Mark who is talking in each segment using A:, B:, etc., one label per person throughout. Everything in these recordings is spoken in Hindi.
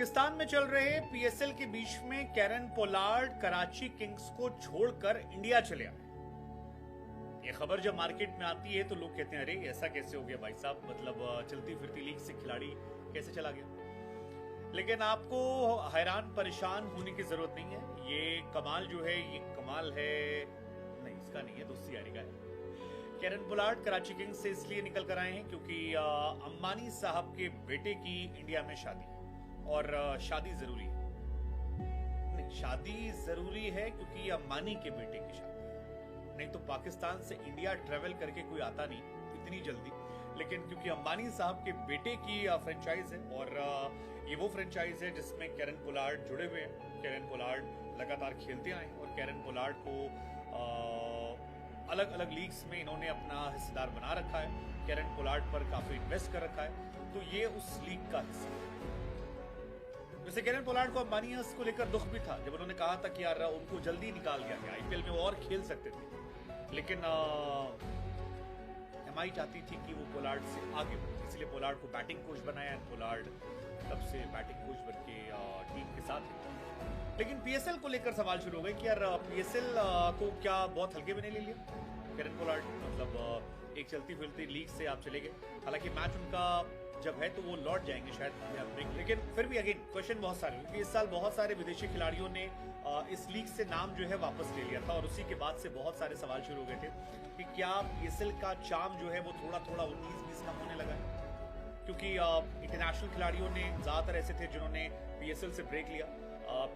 A: पाकिस्तान में चल रहे पीएसएल के बीच में कैरन पोलार्ड कराची किंग्स को छोड़कर इंडिया चले आए। ये खबर जब मार्केट में आती है तो लोग कहते हैं अरे ऐसा कैसे हो गया भाई साहब, मतलब चलती फिरती लीग से खिलाड़ी कैसे चला गया। लेकिन आपको हैरान परेशान होने की जरूरत नहीं है। ये कमाल जो है ये कमाल है नहीं, इसका नहीं है, दोस्ती यारी का है। कैरन पोलार्ड कराची किंग्स से इसलिए निकल कर आए हैं क्योंकि अंबानी साहब के बेटे की इंडिया में शादी, और शादी जरूरी है। नहीं, शादी जरूरी है क्योंकि अंबानी के बेटे की शादी है। नहीं तो पाकिस्तान से इंडिया ट्रेवल करके कोई आता नहीं इतनी जल्दी। लेकिन क्योंकि अंबानी साहब के बेटे की फ्रेंचाइज है, और ये वो फ्रेंचाइज है जिसमें कैरन पोलार्ड जुड़े हुए हैं। कैरन पोलार्ड लगातार खेलते आए और कैरन पोलार्ड को अलग अलग लीग्स में इन्होंने अपना हिस्सेदार बना रखा है। कैरन पोलार्ड पर काफी इन्वेस्ट कर रखा है, तो ये उस लीग का हिस्सा है। वैसे कैरन पोलार्ड को अंबानी को लेकर दुख भी था जब उन्होंने कहा था कि यार उनको जल्दी निकाल दिया गया, आईपीएल में वो और खेल सकते थे। लेकिन एमआई चाहती थी कि वो पोलार्ड से आगे बढ़े, इसलिए पोलार्ड को बैटिंग कोच बनाया। पोलार्ड तब से बैटिंग कोच बन के टीम के साथ है। लेकिन पीएसएल को लेकर सवाल शुरू हो गए कि यार पीएसएल को क्या बहुत हल्के में नहीं ले लिया कैरन पोलार्ड, मतलब एक चलती फिरती लीग से आप चले गए। हालांकि मैच उनका जब है तो वो लौट जाएंगे शायद, लेकिन फिर भी अगेन क्वेश्चन बहुत सारे, क्योंकि इस साल बहुत सारे विदेशी खिलाड़ियों ने इस लीग से नाम जो है वापस ले लिया था, और उसी के बाद से बहुत सारे सवाल शुरू हो गए थे कि क्या पीएसएल का चार्म जो है वो थोड़ा थोड़ा 19-20 कम होने लगा है। क्योंकि इंटरनेशनल खिलाड़ियों ने ज्यादातर ऐसे थे जिन्होंने पीएसएल से ब्रेक लिया।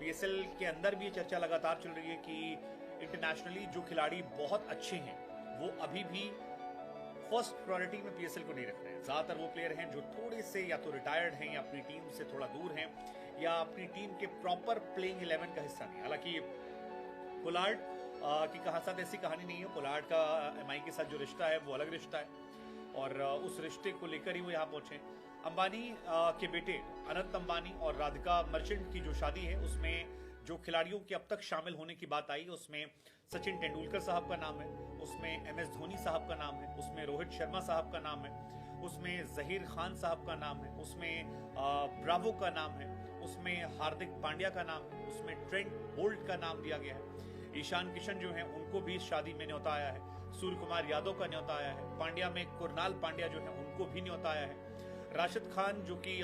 A: पीएसएल के अंदर भी चर्चा लगातार चल रही है कि इंटरनेशनली जो खिलाड़ी बहुत अच्छे हैं वो अभी भी फर्स्ट प्रायोरिटी में पीएसएल को नहीं रख रहे हैं। ज्यादातर वो प्लेयर हैं जो थोड़े से या तो रिटायर्ड हैं या अपनी टीम से थोड़ा दूर हैं या अपनी टीम के प्रॉपर प्लेइंग 11 का हिस्सा नहीं। हालांकि पोलार्ड की साथ ऐसी कहानी नहीं है। पोलार्ड का एमआई के साथ जो रिश्ता है वो अलग रिश्ता है, और उस रिश्ते को लेकर ही वो यहाँ पहुंचे। अंबानी के बेटे अनंत अंबानी और राधिका मर्चेंट की जो शादी है उसमें जो खिलाड़ियों के अब तक शामिल होने की बात आई उसमें सचिन तेंदुलकर साहब का नाम है, उसमें एमएस धोनी साहब का नाम है, उसमें रोहित शर्मा साहब का नाम है, उसमें जहीर खान साहब का नाम है, उसमें ब्रावो का नाम है, उसमें हार्दिक पांड्या का नाम है, उसमें ट्रेंट बोल्ट का नाम दिया गया है। ईशान किशन जो है उनको भी शादी में न्योता आया है। सूर्य कुमार यादव का न्योता आया है। पांड्या में कुरनाल पांड्या जो है उनको भी न्योता आया है। राशिद खान जो कि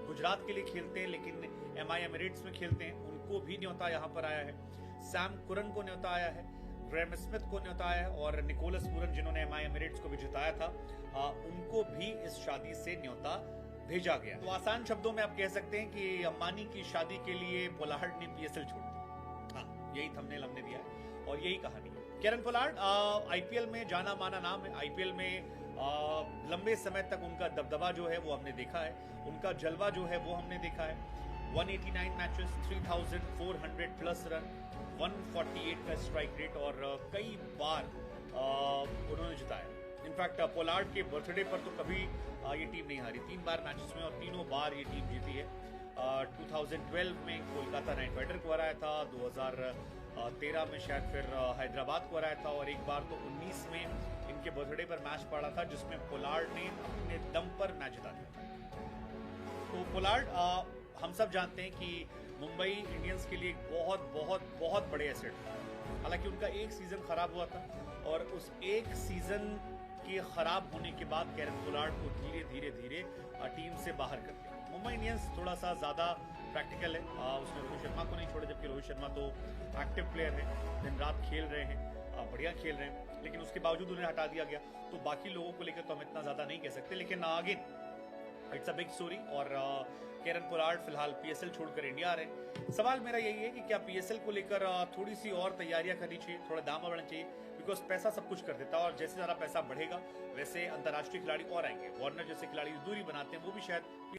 A: गुजरात के लिए खेलते हैं लेकिन एमआई एमिरेट्स में खेलते हैं, उनको भी न्योता यहाँ पर आया है। सैम कुरन को न्योता आया है, ग्रेम स्मिथ को न्योता आया है, और निकोलस पूरन जिन्होंने एमआई एमिरेट्स को भी जिताया था उनको भी इस शादी से न्योता भेजा गया। तो आसान शब्दों में आप कह सकते हैं कि अंबानी की शादी के लिए पोलार्ड ने पीएसएल छोड़ दी। हाँ, यही थंबनेल हमने दिया है और यही कहानी है। कैरन पोलार्ड आईपीएल में जाना माना नाम है। आईपीएल में लंबे समय तक उनका दबदबा जो है वो हमने देखा है, उनका जलवा जो है वो हमने देखा है। 189 मैचेस, 3400 प्लस रन, 148 का स्ट्राइक रेट, और कई बार उन्होंने जिताया। इनफैक्ट पोलार्ड के बर्थडे पर तो कभी ये टीम नहीं हारी, 3 बार मैचेस में, और तीनों बार ये टीम जीती है। 2012 में कोलकाता नाइट राइडर को हराया था, 2013 में शायद फिर हैदराबाद को हराया था, और एक बार तो 19 में इनके बर्थडे पर मैच पड़ा था जिसमें पोलार्ड ने अपने दम पर मैच जिता दिया। तो पोलार्ड हम सब जानते हैं कि मुंबई इंडियंस के लिए एक बहुत बहुत बहुत बड़े एसेट था। हालांकि उनका एक सीजन खराब हुआ था, और उस एक सीजन के खराब होने के बाद कैरन पोलार्ड को धीरे धीरे धीरे टीम से बाहर कर दिया। मुंबई इंडियंस थोड़ा सा ज्यादा प्रैक्टिकल है, उसने रोहित शर्मा को नहीं छोड़ा, जबकि रोहित शर्मा तो एक्टिव प्लेयर है, दिन रात खेल रहे हैं, बढ़िया खेल रहे हैं, लेकिन उसके बावजूद उन्हें हटा दिया गया। तो बाकी लोगों को लेकर तो हम इतना ज्यादा नहीं कह सकते, लेकिन again it's a big story. और कैरन पोलार्ड फिलहाल पीएसएल छोड़कर इंडिया आ रहे हैं। सवाल मेरा यही है कि क्या पीएसएल को लेकर थोड़ी सी और तैयारियां करनी चाहिए, थोड़ा दाम बढ़ना चाहिए, बिकॉज पैसा सब कुछ कर देता है, और जैसे ज्यादा पैसा बढ़ेगा वैसे अंतर्राष्ट्रीय खिलाड़ी और आएंगे। वार्नर जैसे खिलाड़ी दूरी बनाते हैं वो भी शायद